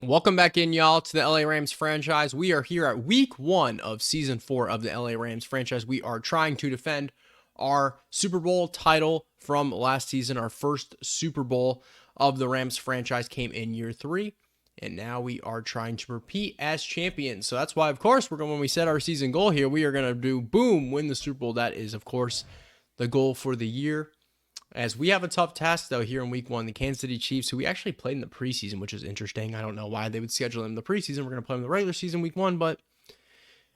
Welcome back in, y'all, to the LA Rams franchise. We are here at week 1 of season 4 of the LA Rams franchise. We are trying to defend our Super Bowl title from last season. Our first Super Bowl of the Rams franchise came in year 3, and now we are trying to repeat as champions. So that's why, of course, when we set our season goal here, we are going to do boom, win the Super Bowl. That is, of course, the goal for the year. As we have a tough task, though, here in week 1, the Kansas City Chiefs, who we actually played in the preseason, which is interesting. I don't know why they would schedule them in the preseason. We're going to play them in the regular season week 1, but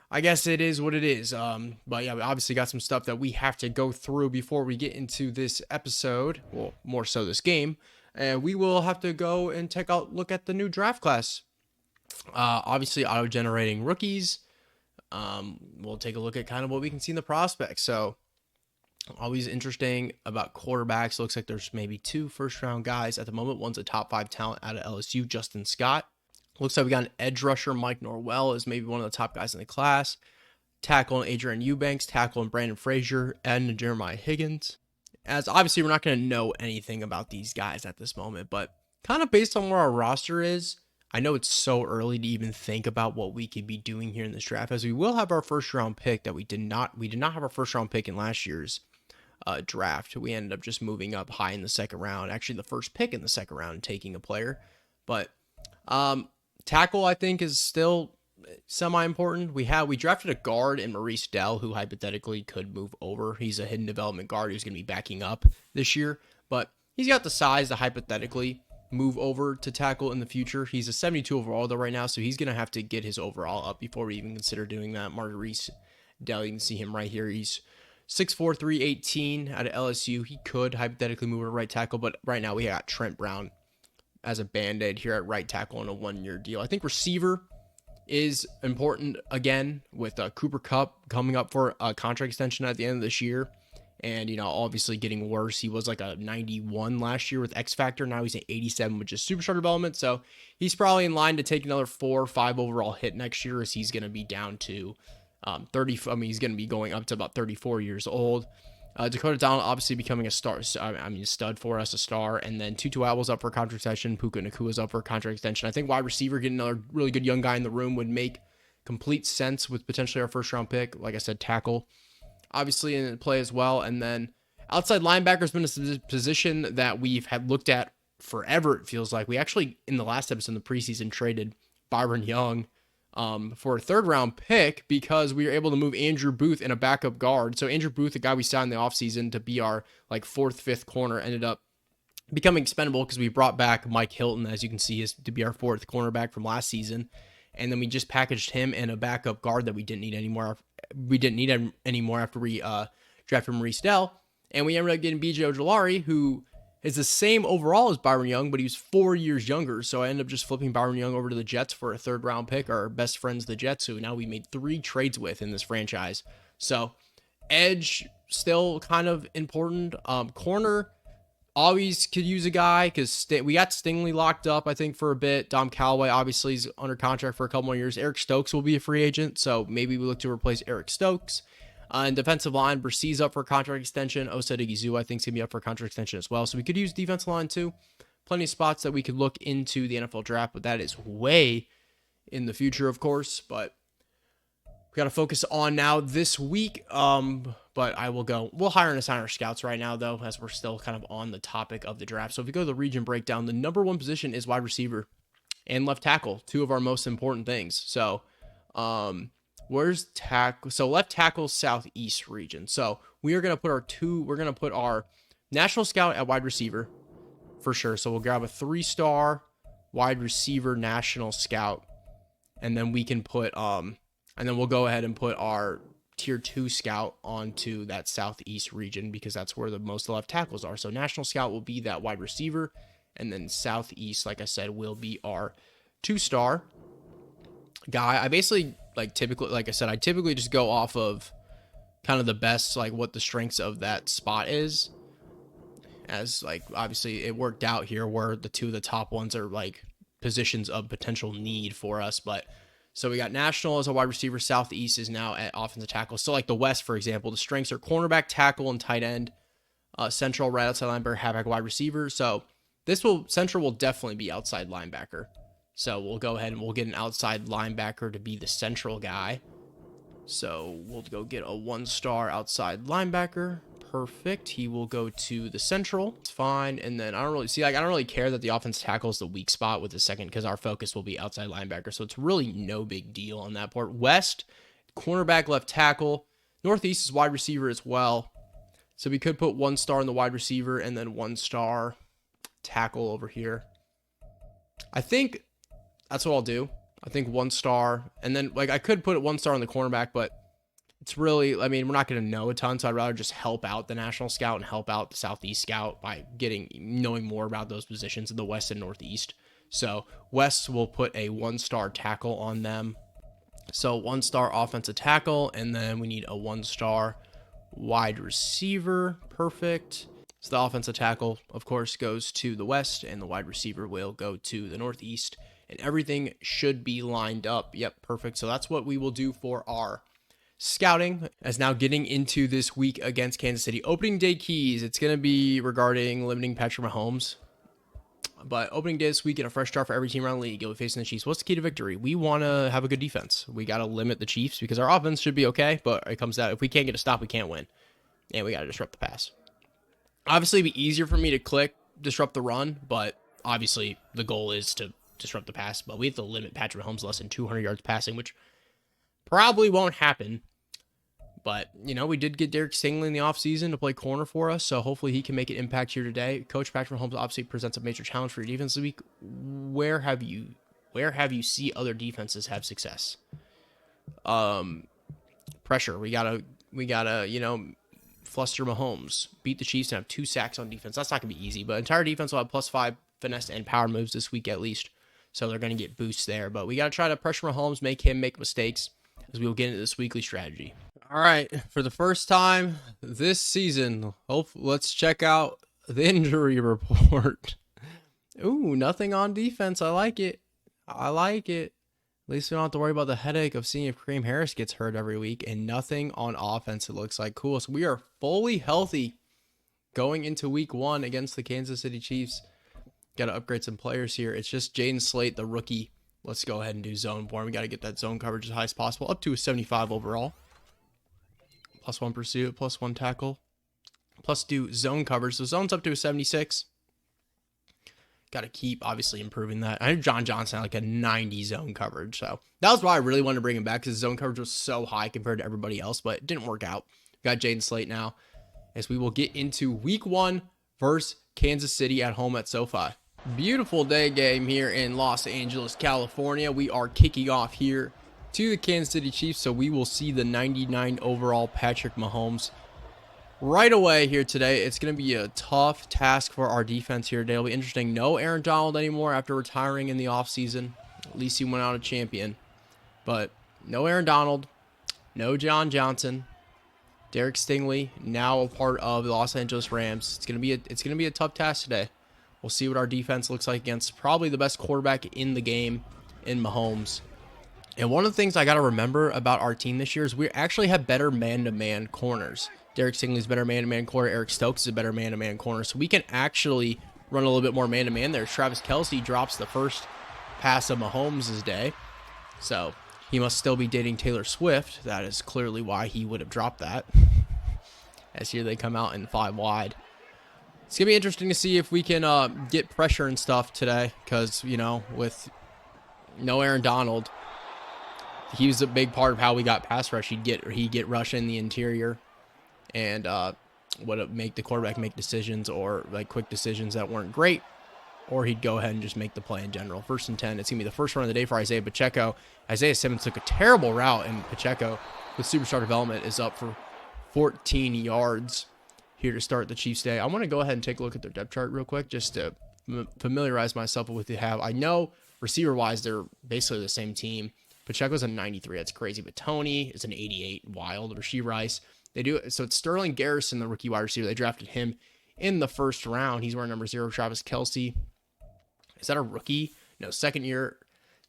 I guess it is what it is. But yeah, we obviously got some stuff that we have to go through before we get into this episode. Well, more so this game. And we will have to go and take a look at the new draft class. Obviously, auto-generating rookies. We'll take a look at kind of what we can see in the prospects. So, always interesting about quarterbacks. Looks like there's maybe 2 first-round guys at the moment. One's a top 5 talent out of LSU, Justin Scott. Looks like we got an edge rusher, Mike Norwell, is maybe one of the top guys in the class. Tackle and Adrian Eubanks, tackle and Brandon Frazier, and Jeremiah Higgins. As obviously we're not going to know anything about these guys at this moment, but kind of based on where our roster is, I know it's so early to even think about what we could be doing here in this draft, as we will have our first-round pick that we did not have our first-round pick in last year's draft. We ended up just moving up high in the second round, actually the first pick in the second round, taking a player. But tackle, I think, is still semi-important. We drafted a guard in Maurice Dell, who hypothetically could move over. He's a hidden development guard who's going to be backing up this year, but he's got the size to hypothetically move over to tackle in the future. He's a 72 overall though right now, so he's going to have to get his overall up before we even consider doing that. Maurice Dell, you can see him right here. He's 6'4", 318 out of LSU. He could hypothetically move to right tackle, but right now we got Trent Brown as a band-aid here at right tackle on a 1-year deal. I think receiver is important again with Cooper Kupp coming up for a contract extension at the end of this year. And, obviously getting worse. He was like a 91 last year with X Factor. Now he's an 87, which is superstar development. So he's probably in line to take another 4 or 5 overall hit next year, as he's going to be down to 30. I mean, he's going to be going up to about 34 years old. Dakota Donald obviously becoming a star. A stud for us, a star. And then Tutu Atwell's up for a contract extension. Puka Nakua's up for a contract extension. I think wide receiver, getting another really good young guy in the room would make complete sense with potentially our first round pick. Like I said, tackle obviously in play as well. And then outside linebacker has been a position that we've had looked at forever. It feels like we actually in the last episode in the preseason traded Byron Young for a 3rd round pick because we were able to move Andrew Booth in a backup guard. So Andrew Booth, the guy we signed in the offseason to be our 4th, 5th corner, ended up becoming expendable because we brought back Mike Hilton, as you can see, is to be our 4th cornerback from last season. And then we just packaged him in a backup guard that we didn't need anymore. We didn't need him anymore after we drafted Maurice Dell. And we ended up getting BJ Ojolari, who is the same overall as Byron Young, but he was 4 years younger. So I ended up just flipping Byron Young over to the Jets for a 3rd round pick, our best friends, the Jets, who now we made 3 trades with in this franchise. So edge still kind of important. Corner, always could use a guy because we got Stingley locked up, I think, for a bit. Dom Callaway obviously is under contract for a couple more years. Eric Stokes will be a free agent, so maybe we look to replace Eric Stokes. And defensive line, Bercey's up for a contract extension. Osa Digizu, I think, is going to be up for a contract extension as well. So we could use defensive line too. Plenty of spots that we could look into the NFL draft, but that is way in the future, of course. But we got to focus on now this week. But we'll hire and assign our scouts right now, though, as we're still kind of on the topic of the draft. So if we go to the region breakdown, the number 1 position is wide receiver and left tackle, 2 of our most important things. So, where's tackle? So left tackle, southeast region. So we're going to put our national scout at wide receiver for sure. So we'll grab a 3-star wide receiver national scout, and then we can put, and then we'll go ahead and put our tier 2 scout onto that southeast region because that's where the most left tackles are. So national scout will be that wide receiver, and then southeast, like I said, will be our 2-star guy. I basically I typically just go off of kind of the best, what the strengths of that spot is, as obviously it worked out here where the 2 of the top ones are positions of potential need for us. But so we got national as a wide receiver. Southeast is now at offensive tackle. So the West, for example, the strengths are cornerback, tackle, and tight end. Central, right outside linebacker, halfback, wide receiver. So Central will definitely be outside linebacker. So we'll go ahead and we'll get an outside linebacker to be the central guy. So we'll go get a 1-star outside linebacker. Perfect. He will go to the central. It's fine. And then I don't really care that the offense tackle is the weak spot with the second, because our focus will be outside linebacker. So it's really no big deal on that part. West, cornerback, left tackle. Northeast is wide receiver as well. So we could put 1-star in the wide receiver and then 1-star tackle over here. I think that's what I'll do. I think 1-star, and then I could put it 1-star on the cornerback, but it's really, we're not going to know a ton, so I'd rather just help out the national scout and help out the Southeast scout by knowing more about those positions in the West and Northeast. So West will put a 1-star tackle on them. So 1-star offensive tackle, and then we need a 1-star wide receiver. Perfect. So the offensive tackle, of course, goes to the West, and the wide receiver will go to the Northeast. And everything should be lined up. Yep, perfect. So that's what we will do for our scouting. As now getting into this week against Kansas City. Opening day keys. It's going to be regarding limiting Patrick Mahomes. But opening day this week and a fresh start for every team around the league. You'll be facing the Chiefs. What's the key to victory? We want to have a good defense. We got to limit the Chiefs because our offense should be okay. But it comes down, if we can't get a stop, we can't win. And we got to disrupt the pass. Obviously, it'd be easier for me to click disrupt the run. But obviously, the goal is to disrupt the pass, but we have to limit Patrick Mahomes less than 200 yards passing, which probably won't happen. But, we did get Derek Stingley in the offseason to play corner for us, so hopefully he can make an impact here today. Coach Patrick Mahomes obviously presents a major challenge for your defense this week. Where have you seen other defenses have success? Pressure. We gotta, fluster Mahomes, beat the Chiefs, and have 2 sacks on defense. That's not gonna be easy, but entire defense will have +5 finesse and power moves this week at least. So they're going to get boosts there. But we got to try to pressure Mahomes, make him make mistakes, as we will get into this weekly strategy. All right, for the first time this season, let's check out the injury report. Ooh, nothing on defense. I like it. At least we don't have to worry about the headache of seeing if Kareem Harris gets hurt every week. And nothing on offense, it looks like. Cool. So we are fully healthy going into week 1 against the Kansas City Chiefs. Got to upgrade some players here. It's just Jaden Slate, the rookie. Let's go ahead and do zone for him. We got to get that zone coverage as high as possible, up to a 75 overall. +1 pursuit, +1 tackle. Plus do zone coverage. So zone's up to a 76. Got to keep, obviously, improving that. I know John Johnson had like a 90 zone coverage. So that was why I really wanted to bring him back, because zone coverage was so high compared to everybody else, but it didn't work out. We got Jaden Slate now, as we will get into week 1 versus Kansas City at home at SoFi. Beautiful day game here in Los Angeles, California. We are kicking off here to the Kansas City Chiefs, so we will see the 99 overall Patrick Mahomes right away here today. It's going to be a tough task for our defense here today. It'll be interesting. No Aaron Donald anymore after retiring in the offseason. At least he went out a champion. But no Aaron Donald, no John Johnson. Derek Stingley, now a part of the Los Angeles Rams. It's gonna be a tough task today. We'll see what our defense looks like against probably the best quarterback in the game in Mahomes. And one of the things I got to remember about our team this year is we actually have better man-to-man corners. Derek Stingley's better man-to-man corner. Eric Stokes is a better man-to-man corner. So we can actually run a little bit more man-to-man there. Travis Kelce drops the first pass of Mahomes' day. So he must still be dating Taylor Swift. That is clearly why he would have dropped that. As here they come out in 5 wide. It's going to be interesting to see if we can get pressure and stuff today. Because, with no Aaron Donald, he was a big part of how we got pass rush. He'd get rush in the interior and would make the quarterback make decisions, or like quick decisions that weren't great. Or he'd go ahead and just make the play in general. 1st and 10. It's going to be the first run of the day for Isaiah Pacheco. Isaiah Simmons took a terrible route, and Pacheco, with superstar development, is up for 14 yards here to start the Chiefs' day. I want to go ahead and take a look at their depth chart real quick just to familiarize myself with what they have. I know receiver-wise they're basically the same team. Pacheco's a 93. That's crazy. But Tony is an 88. Wild. Rasheed Rice. They do. So it's Sterling Garrison, the rookie wide receiver. They drafted him in the 1st round. He's wearing number 0. Travis Kelce. Is that a rookie? No, 2nd-year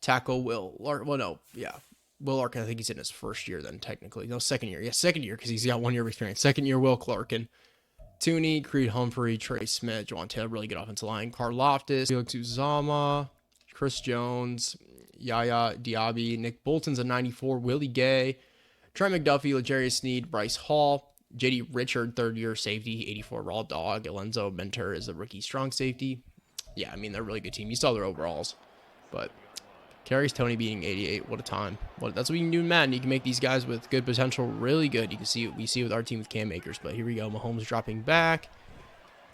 tackle Will Larkin. Well, no. Yeah. Will Larkin, I think he's in his 1st year then, technically. No, 2nd year. Yeah, 2nd year, because he's got 1 year of experience. 2nd year, Will Larkin. Tooney, Creed Humphrey, Trey Smith, Juwan Taylor, really good offensive line. Karl Loftus, Felix Uzama, Chris Jones, Yaya Diaby, Nick Bolton's a 94, Willie Gay, Trent McDuffie, L'Jarius Sneed, Bryce Hall, J.D. Richard, third-year safety, 84 raw dog. Alenzo Mentor is a rookie strong safety. Yeah, I mean, they're a really good team. You saw their overalls. But Carries Tony beating 88. What a time. That's what you can do in Madden. You can make these guys with good potential really good. You can see we see with our team with Cam Akers. But here we go. Mahomes dropping back.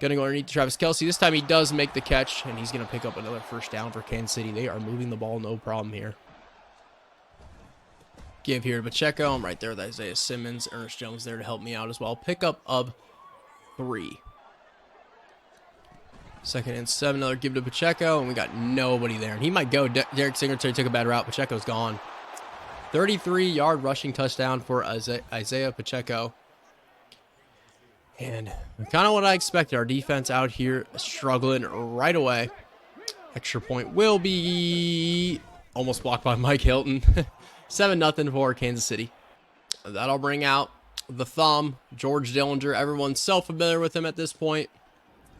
Gonna go underneath Travis Kelce. This time he does make the catch, and he's gonna pick up another first down for Kansas City. They are moving the ball, no problem here. Give here to Pacheco. I'm right there with Isaiah Simmons. Ernest Jones there to help me out as well. Pickup of 3. 2nd and 7. Another give to Pacheco, and we got nobody there. And he might go. Derek Singletary took a bad route. Pacheco's gone. 33-yard rushing touchdown for Isaiah Pacheco. And kind of what I expected. Our defense out here struggling right away. Extra point will be almost blocked by Mike Hilton. 7-0 for Kansas City. That'll bring out the thumb, George Dillinger. Everyone's so familiar with him at this point.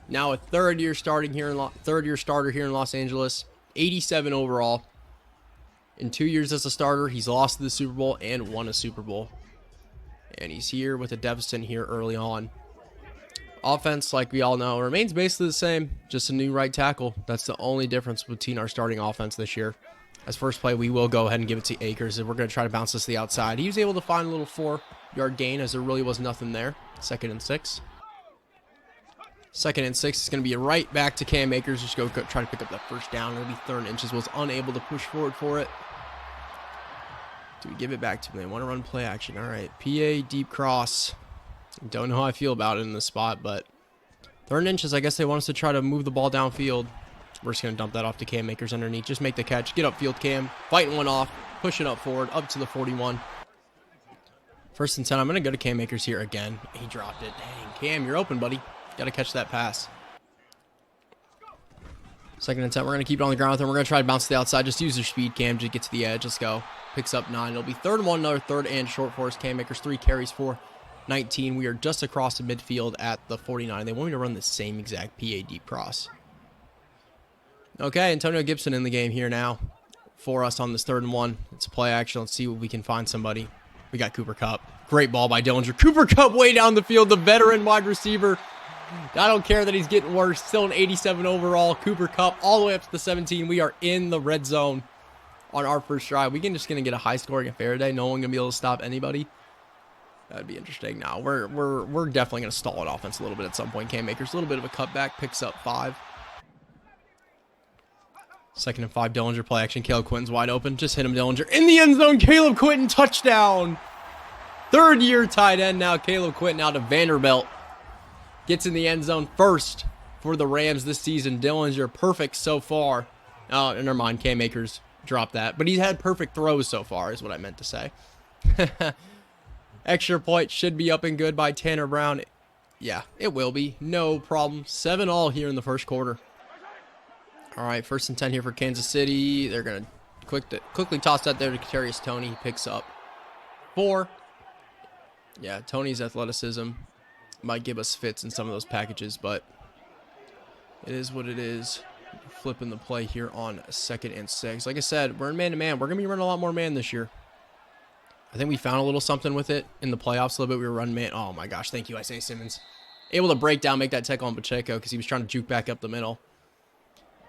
Now a third-year starter here in Los Angeles. 87 overall. In 2 years as a starter, he's lost to the Super Bowl and won a Super Bowl. And he's here with a deficit here early on. Offense, like we all know, remains basically the same. Just a new right tackle. That's the only difference between our starting offense this year. As first play, we will go ahead and give it to Akers, and we're going to try to bounce this to the outside. He was able to find a little 4-yard gain as there really was nothing there. 2nd and 6. 2nd and 6 is going to be right back to Cam Akers. Just go try to pick up that first down. It'll be 3rd and inches. Was unable to push forward for it. Do we give it back to him? They want to run play action. All right. PA deep cross. Don't know how I feel about it in this spot, but 3rd and inches, I guess they want us to try to move the ball downfield. We're just going to dump that off to Cam Akers underneath. Just make the catch. Get upfield, Cam. Fighting one off. Push it up forward. Up to the 41. 1st and 10. I'm going to go to Cam Akers here again. He dropped it. Dang, Cam, you're open, buddy. Got to catch that pass. 2nd and 10. We're going to keep it on the ground with him. We're going to try to bounce to the outside. Just use your speed, Cam. Just get to the edge. Let's go. Picks up 9. It'll be 3rd and 1. Another 3rd and short for us. Cam Akers, 3 carries for 19. We are just across the midfield at the 49. They want me to run the same exact PA deep cross. Okay, Antonio Gibson in the game here now for us on this 3rd and 1. It's a play action. Let's see if we can find somebody. We got Cooper Kupp. Great ball by Dillinger. Cooper Kupp way down the field, the veteran wide receiver. I don't care that he's getting worse. Still an 87 overall. Cooper Kupp all the way up to the 17. We are in the red zone on our first drive. We can just going to get a high-scoring affair today. No one going to be able to stop anybody. That'd be interesting. Now, we're definitely going to stall it offense a little bit at some point. Cam Akers, a little bit of a cutback, picks up 5. 2nd and 5, Dillinger play action. Caleb Quinton's wide open. Just hit him, Dillinger. In the end zone, Caleb Quinton, touchdown. 3rd-year tight end now. Caleb Quinton out of Vanderbilt. Gets in the end zone first for the Rams this season. Dillinger, perfect so far. Oh, never mind. Cam Akers dropped that. But he's had perfect throws so far is what I meant to say. Extra point should be up and good by Tanner Brown. Yeah, it will be. No problem. 7-all here in the first quarter. All right, 1st and 10 here for Kansas City. They're going to quickly toss that there to Kadarius Toney. He picks up 4. Yeah, Tony's athleticism might give us fits in some of those packages, but it is what it is. Flipping the play here on 2nd and 6. Like I said, we're in man-to-man. We're going to be running a lot more man this year. I think we found a little something with it in the playoffs a little bit. We were running man. Oh, my gosh. Thank you, Isaiah Simmons. Able to break down, make that tackle on Pacheco because he was trying to juke back up the middle.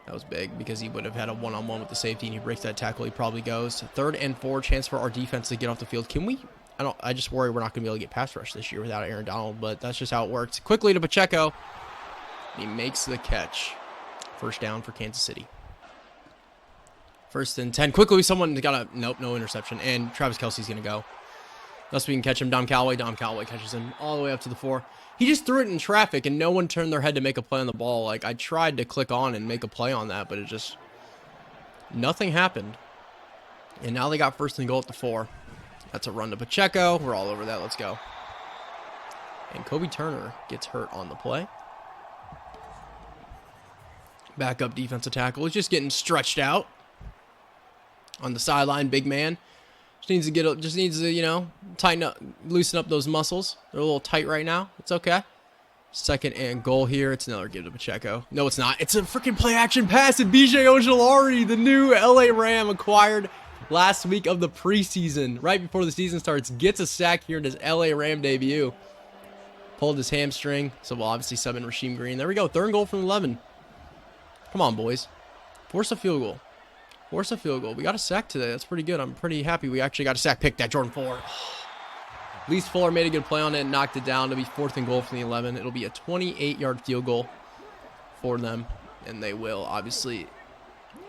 That was big because he would have had a one-on-one with the safety, and he breaks that tackle. He probably goes. 3rd and 4, chance for our defense to get off the field. Can we? I just worry we're not going to be able to get pass rush this year without Aaron Donald, but that's just how it works. Quickly to Pacheco. He makes the catch. First down for Kansas City. 1st and 10. Quickly, someone got a... Nope, no interception. And Travis Kelce's going to go. Thus we can catch him. Dom Callaway. Dom Callaway catches him all the way up to the 4. He just threw it in traffic, and no one turned their head to make a play on the ball. Like, I tried to click on and make a play on that, but it just... Nothing happened. And now they got 1st and goal at the 4. That's a run to Pacheco. We're all over that. Let's go. And Kobe Turner gets hurt on the play. Backup defensive tackle. He's just getting stretched out on the sideline. Big man. Just needs to, you know, tighten up, loosen up those muscles. They're a little tight right now. It's okay. Second and goal here. It's another give to Pacheco. No, it's not. It's a freaking play action pass. And BJ Ojulari, the new LA Ram acquired last week of the preseason, right before the season starts, gets a sack here in his LA Ram debut. Pulled his hamstring, so we'll obviously sub in Rasheem Green. There we go. Third and goal from 11. Come on, boys. Force a field goal. Force a field goal. We got a sack today. That's pretty good. I'm pretty happy we actually got a sack. Pick that, Jordan Fuller. At least Fuller made a good play on it and knocked it down. It'll be fourth and goal from the 11. It'll be a 28-yard field goal for them, and they will obviously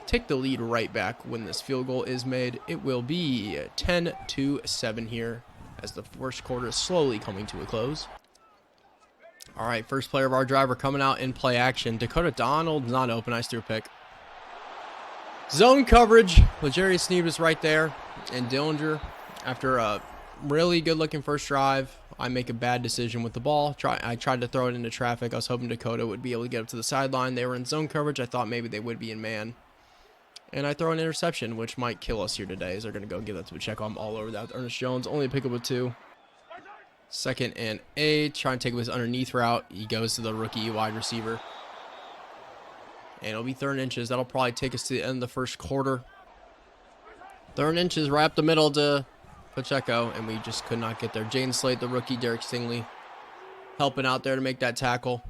take the lead right back when this field goal is made. It will be 10-7 here as the first quarter is slowly coming to a close. All right, first player of our drive. We're coming out in play action. Dakota Donald's not open. I threw a pick. Zone coverage. L'Jarius Sneed is right there, and Dillinger, after a really good-looking first drive, I make a bad decision with the ball. I tried to throw it into traffic. I was hoping Dakota would be able to get up to the sideline. They were in zone coverage. I thought maybe they would be in man. And I throw an interception, which might kill us here today, as they're going to go give that to Pacheco. I'm all over that with Ernest Jones. Only a pickup of 2. Second and 8. Trying to take his underneath route. He goes to the rookie wide receiver. And it'll be 3rd and inches. That'll probably take us to the end of the first quarter. 3rd and inches right up the middle to Pacheco, and we just could not get there. Jaden Slade, the rookie, Derek Stingley, helping out there to make that tackle.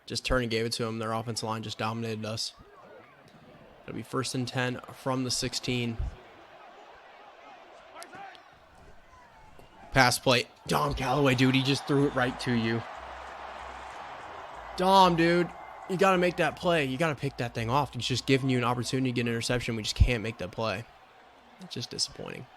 Just turned and gave it to him. Their offensive line just dominated us. It'll be 1st and 10 from the 16. Pass play. Dom Calloway, dude, he just threw it right to you. Dom, dude, you got to make that play. You got to pick that thing off. He's just giving you an opportunity to get an interception. We just can't make that play. It's just disappointing.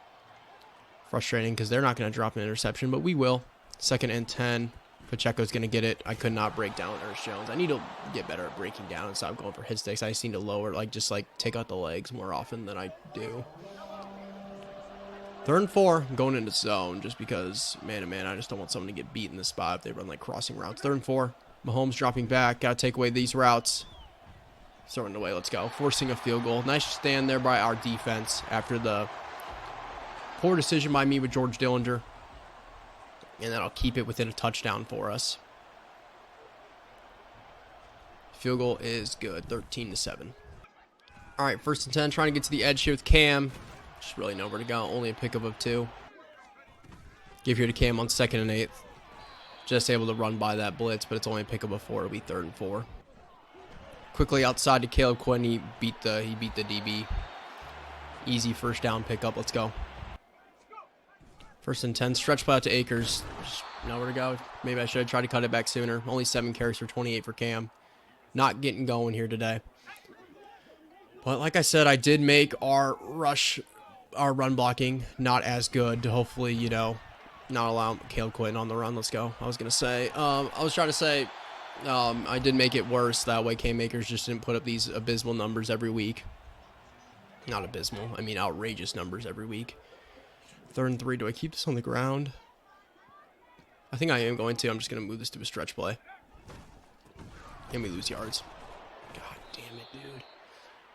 Frustrating because they're not going to drop an interception, but we will. 2nd and 10. Pacheco's going to get it. I could not break down Ernest Jones. I need to get better at breaking down and stop going for hit sticks. I just need to lower, just take out the legs more often than I do. 3rd and 4. I'm going into zone just because, man, I just don't want someone to get beat in this spot if they run crossing routes. 3rd and 4. Mahomes dropping back. Got to take away these routes. Throwing it away. Let's go. Forcing a field goal. Nice stand there by our defense after the poor decision by me with George Dillinger. And that'll keep it within a touchdown for us. Field goal is good. 13-7. All right, 1st and 10. Trying to get to the edge here with Cam. Just really nowhere to go. Only a pickup of 2. Give here to Cam on 2nd and 8. Just able to run by that blitz, but it's only a pickup of 4. It'll be 3rd and 4. Quickly outside to Caleb Quinn. He beat the DB. Easy first down pickup. Let's go. 1st and 10. Stretch play out to Akers. Just nowhere to go. Maybe I should have tried to cut it back sooner. Only 7 carries for 28 for Cam. Not getting going here today. But like I said, I did make our run blocking not as good to hopefully, not allow Caleb Quinn on the run. Let's go. I was trying to say I did make it worse. That way Cam Akers just didn't put up these abysmal numbers every week. Not abysmal. I mean outrageous numbers every week. 3rd and 3. Do I keep this on the ground? I think I am going to. I'm just going to move this to a stretch play. And we lose yards. God damn it, dude.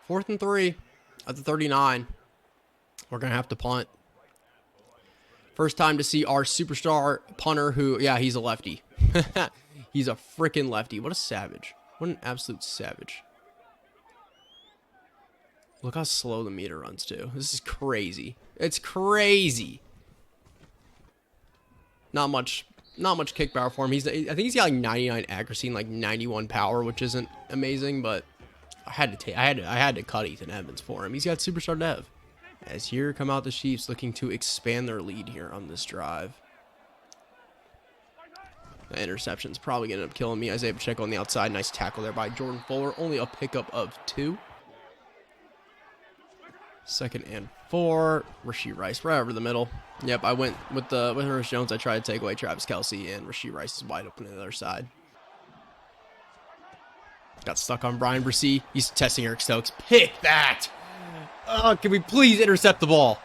4th and 3 at the 39. We're going to have to punt. First time to see our superstar punter who, yeah, he's a lefty. He's a freaking lefty. What a savage. What an absolute savage. Look how slow the meter runs, too. This is crazy. It's crazy. Not much kick power for him. I think he's got 99 accuracy and 91 power, which isn't amazing, but I had to cut Ethan Evans for him. He's got superstar dev. As here come out the Chiefs looking to expand their lead here on this drive. The interception's probably going to end up killing me. Isaiah Pacheco on the outside. Nice tackle there by Jordan Fuller. Only a pickup of 2. 2nd and 4. Rashee Rice right over the middle. Yep, I went with Ernest Jones. I tried to take away Travis Kelce, and Rashee Rice is wide open on the other side. Got stuck on Brian Bresee. He's testing Eric Stokes. Pick that! Oh, can we please intercept the ball?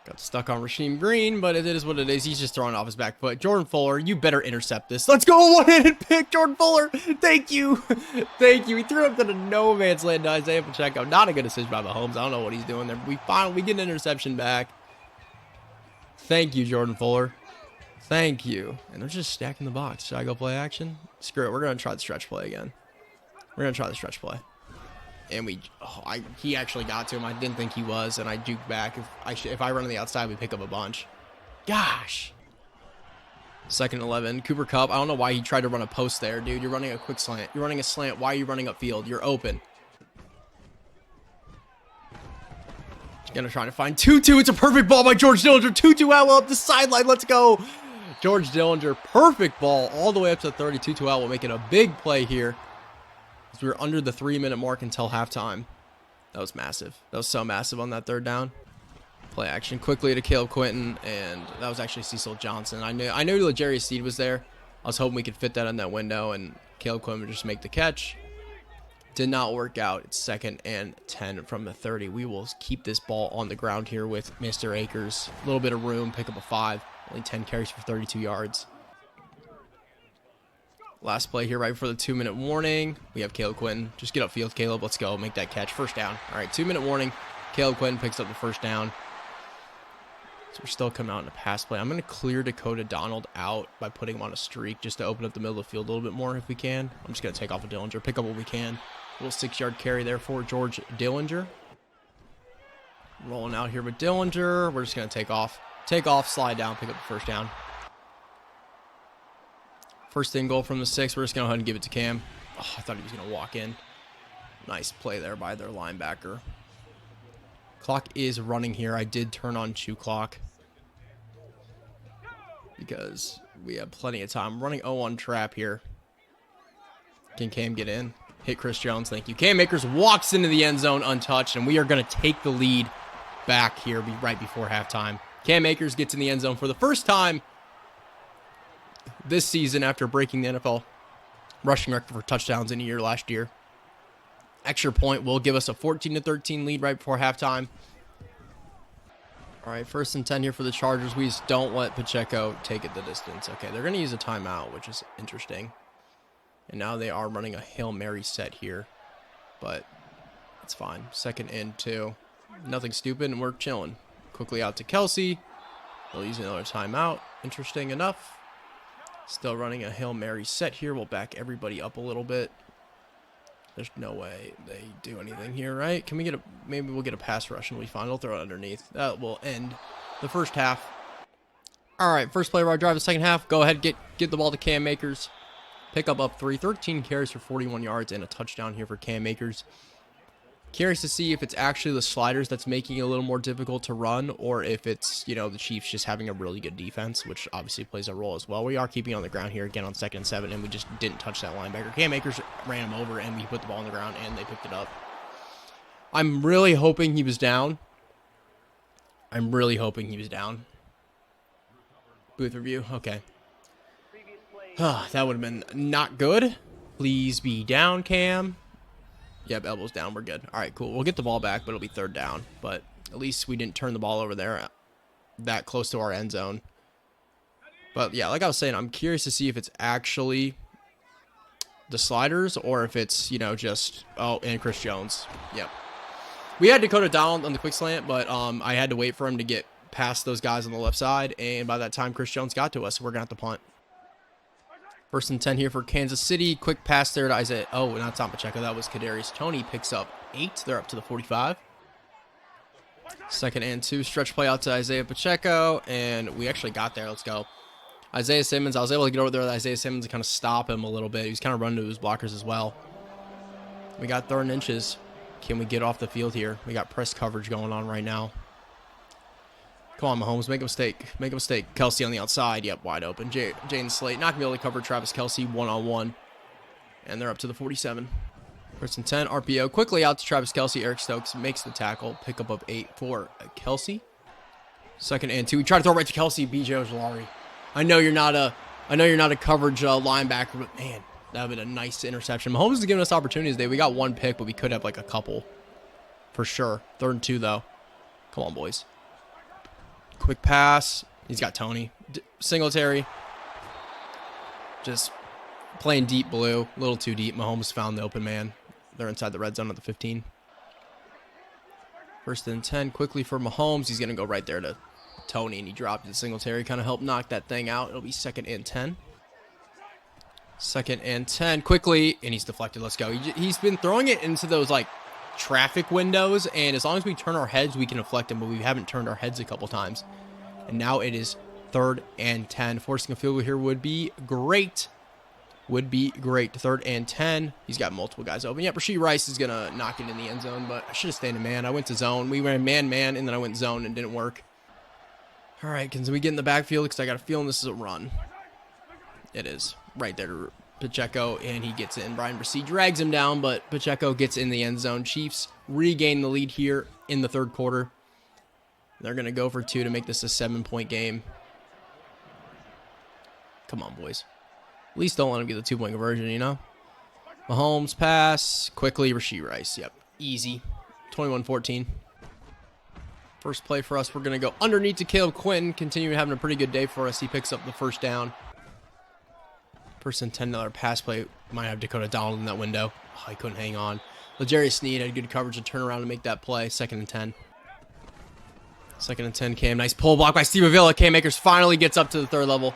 Got stuck on Rasheem Green, but it is what it is. He's just throwing off his back foot. Jordan Fuller, you better intercept this. Let's go, one-handed pick, Jordan Fuller. Thank you. Thank you. He threw up to the no man's land to Isaiah Pacheco. Not a good decision by Mahomes. I don't know what he's doing there. We get an interception back. Thank you, Jordan Fuller. Thank you. And they're just stacking the box. Should I go play action? Screw it. We're going to try the stretch play again. We're going to try the stretch play. And he actually got to him. I didn't think he was, and I duked back. If I run on the outside, we pick up a bunch. Gosh. Second 11. Cooper Kupp. I don't know why he tried to run a post there, dude. You're running a quick slant. You're running a slant. Why are you running upfield? You're open. He's going to try to find 2-2. It's a perfect ball by George Dillinger. 2-2 out up the sideline. Let's go. George Dillinger. Perfect ball all the way up to 32 out. We'll make it a big play here. As we were under the 3-minute mark until halftime. That was massive. That was so massive on that third down. Play action quickly to Caleb Quinton, and that was actually Cecil Johnson. I knew L'Jarius Sneed was there. I was hoping we could fit that in that window, and Caleb Quinton would just make the catch. Did not work out. It's 2nd and 10 from the 30. We will keep this ball on the ground here with Mr. Akers. A little bit of room, pick up a 5. Only 10 carries for 32 yards. Last play here right before the 2-minute warning. We have Caleb Quinton. Just get upfield, Caleb. Let's go. Make that catch. First down. All right, 2-minute warning. Caleb Quinton picks up the first down. So we're still coming out in a pass play. I'm going to clear Dakota Donald out by putting him on a streak just to open up the middle of the field a little bit more if we can. I'm just going to take off a Dillinger, pick up what we can. A little 6-yard carry there for George Dillinger. Rolling out here with Dillinger. We're just going to take off. Take off, slide down, pick up the first down. First and goal from the 6. We're just going to go ahead and give it to Cam. Oh, I thought he was going to walk in. Nice play there by their linebacker. Clock is running here. I did turn on chew clock because we have plenty of time. I'm running 0-1 trap here. Can Cam get in? Hit Chris Jones. Thank you. Cam Akers walks into the end zone untouched, and we are going to take the lead back here right before halftime. Cam Akers gets in the end zone for the first time this season after breaking the NFL rushing record for touchdowns in a year last year. Extra point will give us a 14-13 lead right before halftime. All right, 1st and 10 here for the Chargers. We just don't let Pacheco take it the distance. Okay, they're going to use a timeout, which is interesting. And now they are running a Hail Mary set here, but it's fine. 2nd and 2. Nothing stupid, and we're chilling. Quickly out to Kelsey. They'll use another timeout. Interesting enough. Still running a Hail Mary set here. We'll back everybody up a little bit. There's no way they do anything here, right? Can we get maybe we'll get a pass rush and we'll be fine. We'll throw it underneath. That will end the first half. All right, first play of our drive, the second half. Go ahead, get the ball to Cam Akers. Pick up 3, 13 carries for 41 yards and a touchdown here for Cam Akers. Curious to see if it's actually the sliders that's making it a little more difficult to run, or if it's, the Chiefs just having a really good defense, which obviously plays a role as well. We are keeping on the ground here again on 2nd and 7, and we just didn't touch that linebacker. Cam Akers ran him over, and we put the ball on the ground, and they picked it up. I'm really hoping he was down. Booth review. Okay. That would have been not good. Please be down, Cam. Yep, elbows down. We're good. All right, cool. We'll get the ball back, but it'll be 3rd down. But at least we didn't turn the ball over there that close to our end zone. But, yeah, like I was saying, I'm curious to see if it's actually the sliders or if it's, just, and Chris Jones. Yep. We had Dakota Donald on the quick slant, but I had to wait for him to get past those guys on the left side. And by that time, Chris Jones got to us, so we're going to have to punt. 1st and 10 here for Kansas City. Quick pass there to Isaiah. Oh, not Tom Pacheco. That was Kadarius Toney. Picks up 8. They're up to the 45. 2nd and 2. Stretch play out to Isaiah Pacheco. And we actually got there. Let's go. Isaiah Simmons. I was able to get over there with Isaiah Simmons and kind of stop him a little bit. He was kind of running to his blockers as well. We got 3rd and inches. Can we get off the field here? We got press coverage going on right now. Come on, Mahomes. Make a mistake. Make a mistake. Kelsey on the outside. Yep, wide open. Jaden Slate not going to be able to cover Travis Kelsey one-on-one. And they're up to the 47. 1st and 10. RPO. Quickly out to Travis Kelsey. Eric Stokes makes the tackle. Pick up 8 for Kelsey. 2nd and 2. We try to throw right to Kelsey. B.J. Ojolari. I know you're not a coverage linebacker, but man, that would have been a nice interception. Mahomes is giving us opportunities today. We got 1 pick, but we could have like a couple. For sure. 3rd and 2, though. Come on, boys. Quick pass. He's got Toney. Singletary. Just playing deep blue. A little too deep. Mahomes found the open man. They're inside the red zone at the 15. 1st and 10. Quickly for Mahomes. He's going to go right there to Tony, and he dropped it. Singletary kind of helped knock that thing out. It'll be 2nd and 10. 2nd and 10 quickly, and he's deflected. Let's go. He's been throwing it into those like traffic windows, and as long as we turn our heads, we can deflect him, but we haven't turned our heads a couple times. And now it is 3rd and 10. Forcing a field goal here would be great. Would be great. 3rd and 10. He's got multiple guys open. Yep, Rashee Rice is going to knock it in the end zone, but I should have stayed in man. I went to zone. We went man, and then I went zone and didn't work. All right, can we get in the backfield? Because I got a feeling this is a run. It is. Right there to Pacheco, and he gets in. Brian Brissett drags him down, but Pacheco gets in the end zone. Chiefs regain the lead here in the 3rd quarter. They're going to go for 2 to make this a 7-point game. Come on, boys. At least don't let him get the 2-point conversion, you know? Mahomes pass. Quickly, Rashee Rice. Yep. Easy. 21-14. First play for us, we're going to go underneath to Caleb Quinton. Continuing having a pretty good day for us. He picks up the 1st down. 1st and 10, another pass play. Might have Dakota Donald in that window. Oh, he couldn't hang on. L'Jarius Sneed had good coverage to turn around and make that play. 2nd and 10. 2nd and 10, Cam. Nice pull block by Steve Avila. Cam Akers finally gets up to the 3rd level.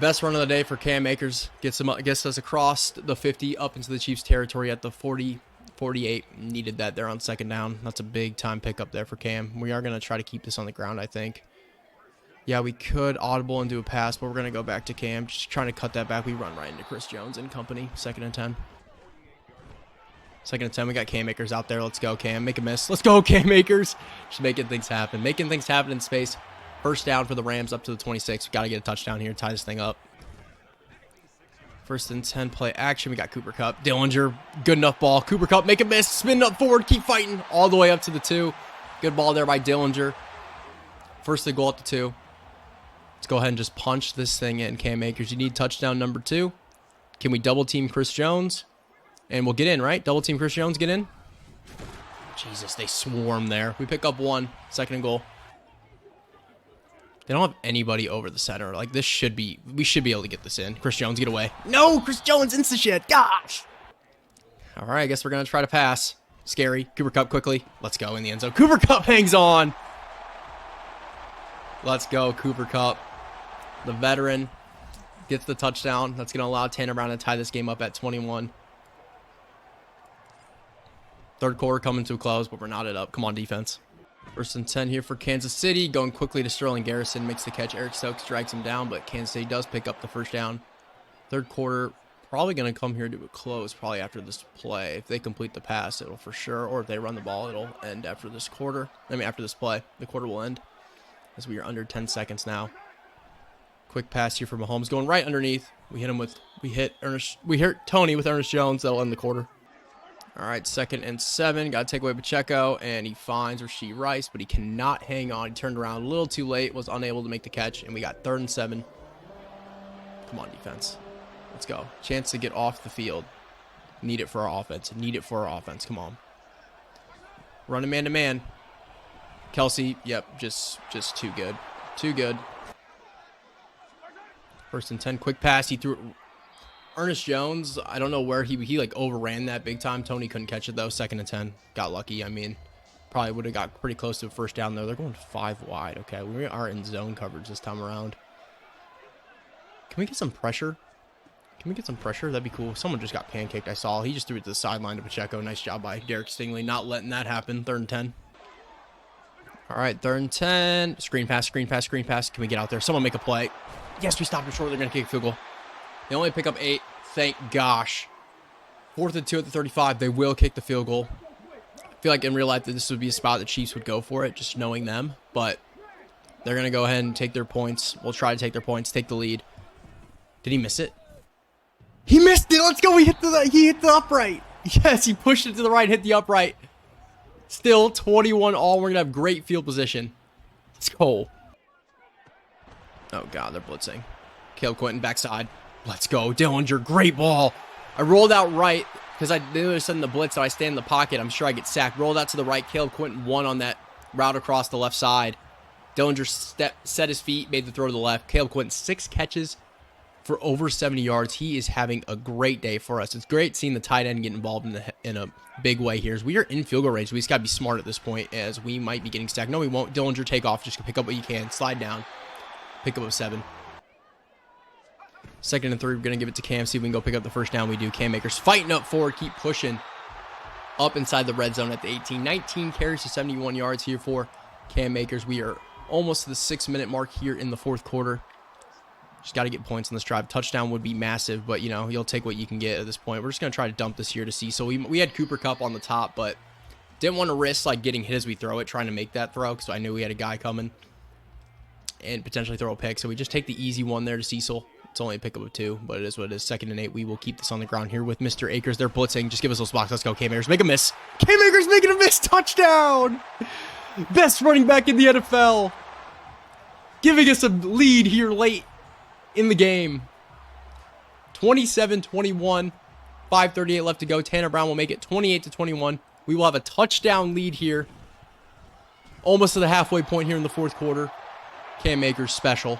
Best run of the day for Cam Akers. Gets us across the 50 up into the Chiefs territory at the 40-48. Needed that there on 2nd down. That's a big time pickup there for Cam. We are going to try to keep this on the ground, I think. Yeah, we could audible and do a pass, but we're going to go back to Cam. Just trying to cut that back. We run right into Chris Jones and company. 2nd and 10. 2nd and 10. We got Cam Akers out there. Let's go, Cam. Make a miss. Let's go, Cam Akers. Just making things happen. Making things happen in space. 1st down for the Rams up to the 26. We got to get a touchdown here. Tie this thing up. 1st and 10 play action. We got Cooper Kupp. Dillinger. Good enough ball. Cooper Kupp. Make a miss. Spin up forward. Keep fighting. All the way up to the 2. Good ball there by Dillinger. 1st and goal at the 2. Let's go ahead and just punch this thing in, Cam Akers. You need touchdown number 2. Can we double team Chris Jones? And we'll get in, right? Double team Chris Jones, get in. Jesus, they swarm there. We pick up 1. 2nd and goal. They don't have anybody over the center. Like, this should be... We should be able to get this in. Chris Jones, get away. No! Chris Jones, insta-shit. Gosh! All right, I guess we're going to try to pass. Scary. Cooper Kupp quickly. Let's go in the end zone. Cooper Kupp hangs on. Let's go, Cooper Kupp. The veteran gets the touchdown. That's going to allow Tanner Brown to tie this game up at 21. 3rd quarter coming to a close, but we're knotted up. Come on, defense. 1st and 10 here for Kansas City. Going quickly to Sterling Garrison. Makes the catch. Eric Stokes drags him down, but Kansas City does pick up the 1st down. 3rd quarter, probably going to come here to a close probably after this play. If they complete the pass, it'll for sure. Or if they run the ball, it'll end after this quarter. After this play. The quarter will end. As we are under 10 seconds now. Quick pass here for Mahomes. Going right underneath. We hit Tony with Ernest Jones. That'll end the quarter. All right, 2nd and 7. Got to take away Pacheco, and he finds Rashee Rice, but he cannot hang on. He turned around a little too late, was unable to make the catch, and we got 3rd and 7. Come on, defense. Let's go. Chance to get off the field. Need it for our offense. Need it for our offense. Come on. Running man-to-man. Kelsey, yep, just too good. Too good. 1st and 10, quick pass. He threw it. Ernest Jones, I don't know where he like overran that big time. Tony couldn't catch it though. 2nd and 10. Got lucky. I mean, probably would have got pretty close to a 1st down there. They're going 5 wide. Okay, we are in zone coverage this time around. Can we get some pressure? Can we get some pressure? That'd be cool. Someone just got pancaked, I saw. He just threw it to the sideline to Pacheco. Nice job by Derek Stingley not letting that happen. 3rd and 10. All right, 3rd and 10. Screen pass, screen pass, screen pass. Can we get out there? Someone make a play. Yes, we stopped him short. They're going to kick a field goal. They only pick up 8. Thank gosh. 4th and 2 at the 35. They will kick the field goal. I feel like in real life that this would be a spot the Chiefs would go for it, just knowing them. But they're going to go ahead and take their points. We'll try to take their points, take the lead. Did he miss it? He missed it. Let's go. He hit the upright. Yes, he pushed it to the right, hit the upright. Still 21 all. We're going to have great field position. Let's go. Oh, God, they're blitzing. Caleb Quinton backside. Let's go. Dillinger, great ball. I rolled out right because I knew in the blitz, so I stay in the pocket. I'm sure I get sacked. Rolled out to the right. Caleb Quinton won on that route across the left side. Dillinger set his feet, made the throw to the left. Caleb Quinton, 6 catches, for over 70 yards. He is having a great day for us. It's great seeing the tight end get involved in a big way here. As we are in field goal range, we just got to be smart at this point, as we might be getting stacked. No, we won't. Dillinger, take off. Just pick up what you can. Slide down. Pick up a 7. 2nd and 3. We're going to give it to Cam. See if we can go pick up the first down. We do. Cam Akers fighting up forward. Keep pushing up inside the red zone at the 18. 19 carries to 71 yards here for Cam Akers. We are almost to the 6-minute mark here in the fourth quarter. Just got to get points on this drive. Touchdown would be massive, but, you know, you'll take what you can get at this point. We're just going to try to dump this here to Cecil. We had Cooper Kupp on the top, but didn't want to risk, like, getting hit as we throw it, trying to make that throw, because I knew we had a guy coming and potentially throw a pick. So we just take the easy one there to Cecil. It's only a pickup of 2, but it is what it is. 2nd and 8. We will keep this on the ground here with Mr. Akers. They're blitzing. Just give us those blocks. Let's go, Cam Akers. Make a miss. Cam Akers making a miss. Touchdown! Best running back in the NFL. Giving us a lead here late in the game. 27-21. 5:38 left to go. Tanner Brown will make it 28-21. We will have a touchdown lead here. Almost to the halfway point here in the fourth quarter. Cam Akers special.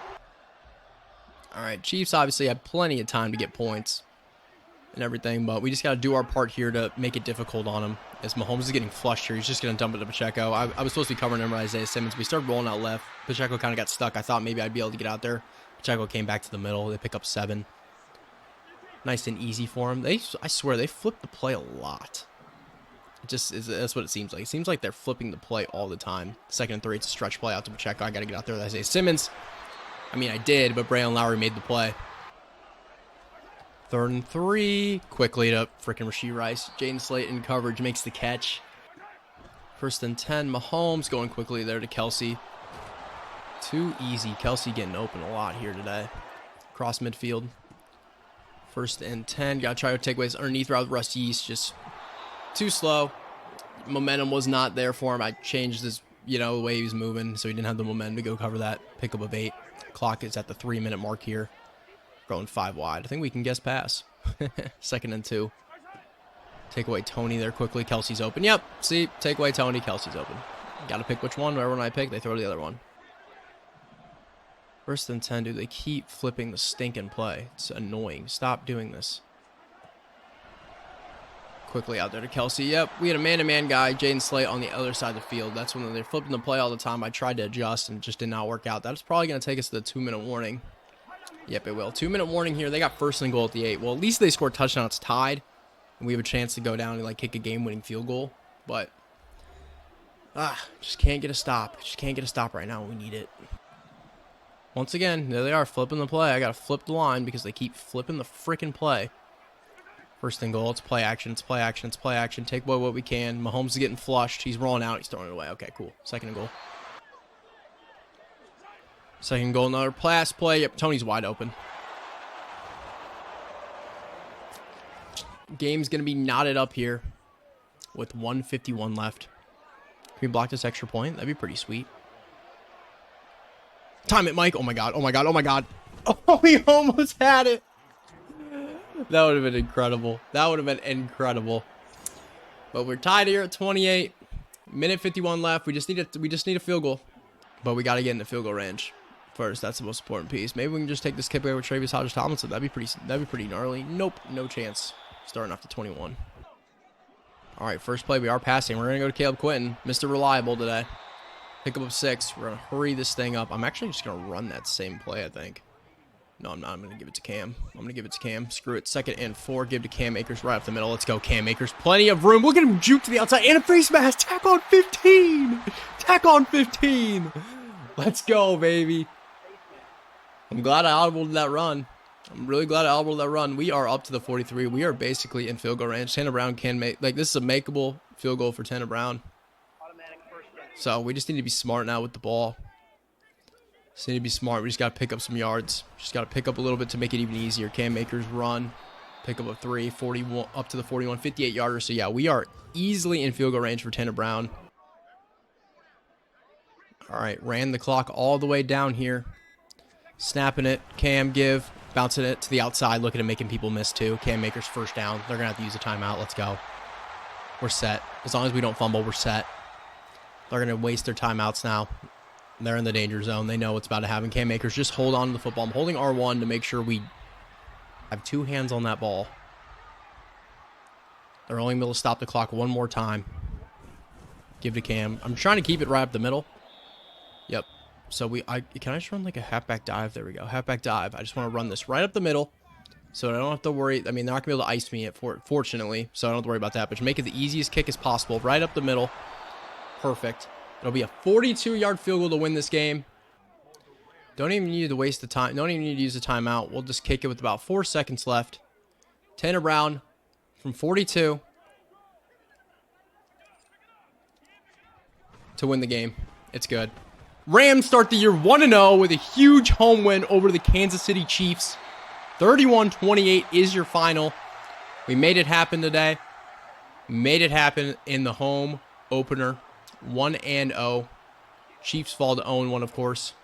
All right, Chiefs obviously had plenty of time to get points and everything, but we just got to do our part here to make it difficult on him. As Mahomes is getting flushed here, he's just going to dump it to Pacheco. I was supposed to be covering him with Isaiah Simmons. We started rolling out left. Pacheco kind of got stuck. I thought maybe I'd be able to get out there. Pacheco came back to the middle. They pick up 7. Nice and easy for him. I swear, they flip the play a lot. That's what it seems like. It seems like they're flipping the play all the time. 2nd and 3, it's a stretch play out to Pacheco. I got to get out there with Isaiah Simmons. I mean, I did, but Braylon Lowry made the play. 3rd and 3. Quickly to freaking Rashee Rice. Jaden Slate in coverage makes the catch. 1st and 10. Mahomes going quickly there to Kelsey. Too easy. Kelsey getting open a lot here today. Cross midfield. 1st and 10. Got to try to take away his underneath route with Russ Yeast. Just too slow. Momentum was not there for him. I changed his, the way he was moving, so he didn't have the momentum to go cover that. Pickup of 8. Clock is at the 3-minute mark here. Going 5 wide. I think we can guess pass. 2nd and 2. Take away Tony there quickly. Kelsey's open. Yep. See, take away Tony. Kelsey's open. Got to pick which one. Whatever one I pick, they throw to the other one. 1st and 10, dude. They keep flipping the stinking play. It's annoying. Stop doing this. Quickly out there to Kelsey. Yep, we had a man-to-man guy, Jaden Slate, on the other side of the field. That's when they're flipping the play all the time. I tried to adjust and it just did not work out. That's probably going to take us to the 2-minute warning. Yep, it will. 2-minute warning here. They got 1st and goal at the 8. Well, at least they scored a touchdown. It's tied. And we have a chance to go down and kick a game-winning field goal. But, just can't get a stop. Just can't get a stop right now. We need it. Once again, there they are, flipping the play. I got to flip the line because they keep flipping the freaking play. 1st and goal. It's play action. It's play action. It's play action. Take away what we can. Mahomes is getting flushed. He's rolling out. He's throwing it away. Okay, cool. 2nd and goal. 2nd goal. Another pass play. Yep, Tony's wide open. Game's going to be knotted up here with 1:51 left. Can we block this extra point? That'd be pretty sweet. Time it, Mike. Oh, my God. Oh, my God. Oh, my God. Oh, we almost had it. That would have been incredible. That would have been incredible. But we're tied here at 28. Minute 51 left. We just need a field goal. But we got to get in the field goal range first. That's the most important piece. Maybe we can just take this kick away with Travis Hodges-Tomlinson. That'd be pretty gnarly. Nope, no chance. Starting off to 21. All right, first play. We are passing. We're going to go to Caleb Quinton. Mr. Reliable today. Pick up of 6. We're going to hurry this thing up. I'm actually just going to run that same play, I think. No, I'm not. I'm going to give it to Cam. Screw it. 2nd and 4. Give to Cam Akers right up the middle. Let's go, Cam Akers. Plenty of room. Look at him juke to the outside. And a face mask. Tack on 15. Tack on 15. Let's go, baby. I'm glad I audibled that run. I'm really glad I audibled that run. We are up to the 43. We are basically in field goal range. Tanner Brown can make, this is a makeable field goal for Tanner Brown. So we just need to be smart now with the ball. Just need to be smart. We just got to pick up some yards. Just got to pick up a little bit to make it even easier. Cam Akers run. Pick up a 3. 41, up to the 41. 58-yarder. So, yeah, we are easily in field goal range for Tanner Brown. All right. Ran the clock all the way down here. Snapping it. Cam give. Bouncing it to the outside. Looking at making people miss, too. Cam Akers first down. They're going to have to use a timeout. Let's go. We're set. As long as we don't fumble, we're set. They're going to waste their timeouts now. They're in the danger zone. They know what's about to happen. Cam Akers, just hold on to the football. I'm holding R1 to make sure we I have two hands on that ball. They're only able to stop the clock one more time. Give to Cam. I'm trying to keep it right up the middle. Yep. So can I just run like a halfback dive? There we go. Halfback dive. I just want to run this right up the middle. So I don't have to worry. I mean, they're not going to be able to ice me, fortunately. So I don't have to worry about that. But just make it the easiest kick as possible. Right up the middle. Perfect. It'll be a 42-yard field goal to win this game. Don't even need to waste the time. Don't even need to use the timeout. We'll just kick it with about 4 seconds left. 10 around from 42 to win the game. It's good. Rams start the year 1-0 with a huge home win over the Kansas City Chiefs. 31-28 is your final. We made it happen today. Made it happen in the home opener. 1-0. Chiefs fall to 0-1, of course.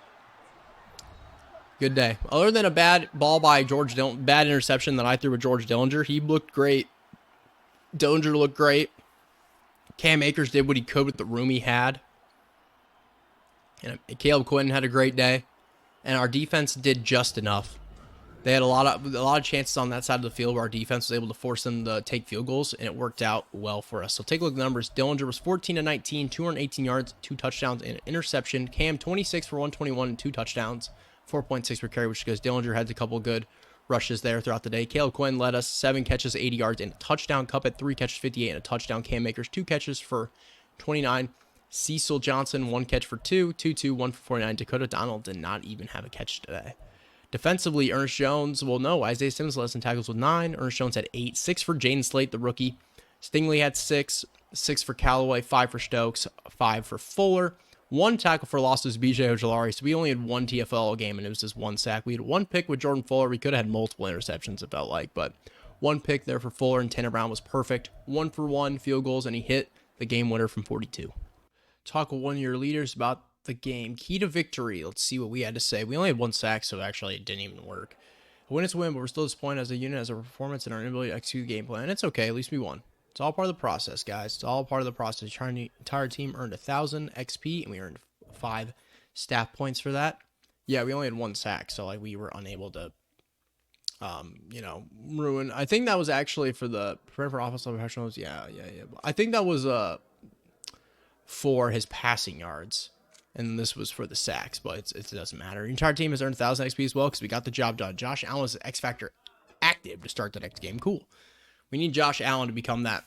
Good day. Other than a bad ball by George Dillinger, bad interception that I threw with George Dillinger, he looked great. Dillinger looked great. Cam Akers did what he could with the room he had. And Caleb Quinn had a great day. And our defense did just enough. They had a lot of chances on that side of the field where our defense was able to force them to take field goals, and it worked out well for us. So take a look at the numbers. Dillinger was 14-19, 218 yards, 2 touchdowns, and an interception. Cam, 26 for 121 and 2 touchdowns, 4.6 per carry, which is because Dillinger had a couple good rushes there throughout the day. Caleb Quinn led us 7 catches, 80 yards, and a touchdown. Cup had 3 catches, 58, and a touchdown. Cam Akers, 2 catches for 29. Cecil Johnson, 1 catch for 2, 1 for 49. Dakota Donald did not even have a catch today. Defensively, Ernest Jones, Isaiah Simmons led us in tackles with 9. Ernest Jones had 8, 6 for Jaden Slate, the rookie. Stingley had 6, 6 for Callaway, 5 for Stokes, 5 for Fuller. 1 tackle for loss was BJ Ojolari, so we only had 1 TFL game, and it was just 1 sack. We had 1 pick with Jordan Fuller. We could have had multiple interceptions, it felt like, but 1 pick there for Fuller, and Tanner Brown was perfect. 1 for 1 field goals, and he hit the game winner from 42. Talk with one of your leaders about the game. Key to victory. Let's see what we had to say. We only had 1 sack, so actually it didn't even work. A win is a win, but we're still disappointed as a unit, as a performance, and our inability to execute the game plan. It's okay. At least we won. It's all part of the process, guys. It's all part of the process. The entire team earned 1,000 XP, and we earned 5 staff points for that. Yeah, we only had 1 sack, so like we were unable to, ruin. I think that was actually for the for offensive professionals. Yeah. I think that was for his passing yards. And this was for the sacks, but it doesn't matter. Your entire team has earned 1,000 XP as well because we got the job done. Josh Allen is X Factor active to start the next game. Cool. We need Josh Allen to become that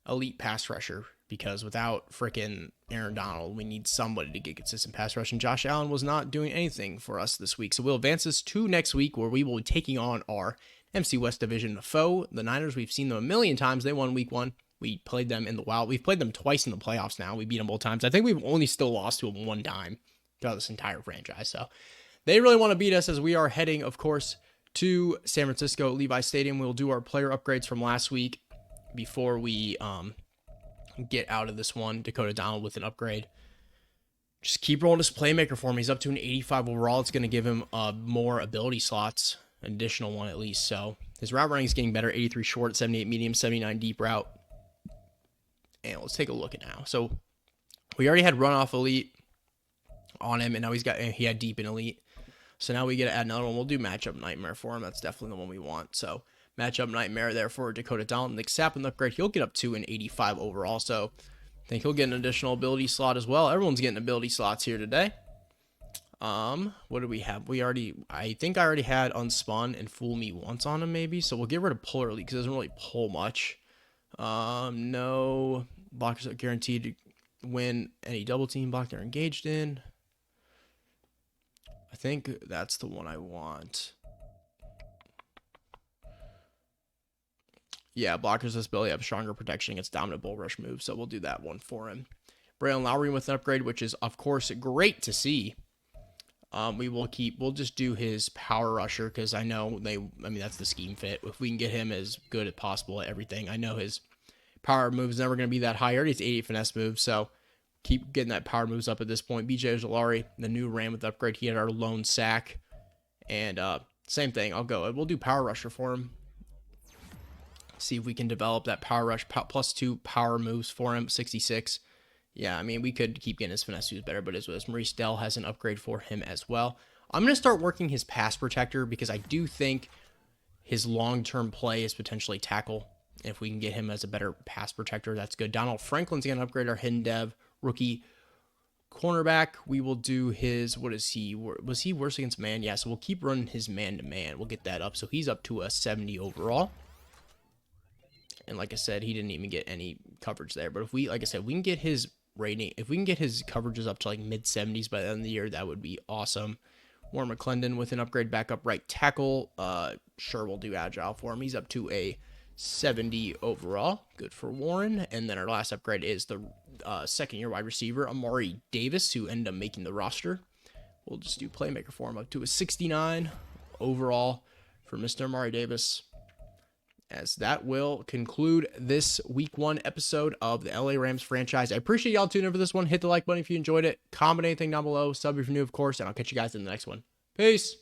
elite pass rusher because without freaking Aaron Donald, we need somebody to get consistent pass rush. And Josh Allen was not doing anything for us this week. So we'll advance this to next week where we will be taking on our MC West Division foe, the Niners. We've seen them a million times. They won week 1. We played them in the Wild. We've played them twice in the playoffs now. We beat them both times. I think we've only still lost to them 1 time throughout this entire franchise. So they really want to beat us as we are heading, of course, to San Francisco at Levi Stadium. We'll do our player upgrades from last week before we get out of this one. Dakota Donald with an upgrade. Just keep rolling this playmaker for him. He's up to an 85 overall. It's going to give him more ability slots, an additional one at least. So his route running is getting better. 83 short, 78 medium, 79 deep route. And let's take a look at now. So we already had runoff elite on him, and now he had deep and elite. So now we get to add another one. We'll do matchup nightmare for him. That's definitely the one we want. So matchup nightmare there for Dakota Donald. Nick Sapp upgrade. He'll get up to an 85 overall. So I think he'll get an additional ability slot as well. Everyone's getting ability slots here today. What do we have? I think I already had Unspun and Fool Me Once on him maybe. So we'll get rid of Puller Elite because it doesn't really pull much. No blockers are guaranteed to win any double team block they're engaged in. I think that's the one I want. Yeah, blockers this ability have stronger protection against dominant bull rush moves, so we'll do that one for him. Braylon Lowry with an upgrade, which is of course great to see. We'll just do his power rusher because I know that's the scheme fit. If we can get him as good as possible at everything, I know his power move is never going to be that high. Already it's 80 finesse moves, so keep getting that power moves up at this point. BJ Ojolari, the new Ram with the upgrade, he had our lone sack, and same thing. We'll do power rusher for him. See if we can develop that power rush +2 power moves for him. 66. Yeah, I mean, we could keep getting his finesse moves better, but as well as Maurice Dell has an upgrade for him as well. I'm going to start working his pass protector because I do think his long-term play is potentially tackle. If we can get him as a better pass protector, that's good. Donald Franklin's going to upgrade our hidden dev rookie cornerback. We will do his, what is he? Was he worse against man? Yeah, so we'll keep running his man-to-man. We'll get that up. So he's up to a 70 overall. And like I said, he didn't even get any coverage there. But if we, like I said, we can get his rating, if we can get his coverages up to like mid-70s by the end of the year, that would be awesome. Warren McClendon with an upgrade back up right tackle. Sure, we'll do agile for him. He's up to a 70 overall. Good for Warren. And then our last upgrade is the second-year wide receiver, Amari Davis, who ended up making the roster. We'll just do playmaker for him up to a 69 overall for Mr. Amari Davis. As that will conclude this week 1 episode of the LA Rams franchise. I appreciate y'all tuning in for this one. Hit the like button if you enjoyed it. Comment anything down below. Sub if you're new, of course. And I'll catch you guys in the next one. Peace.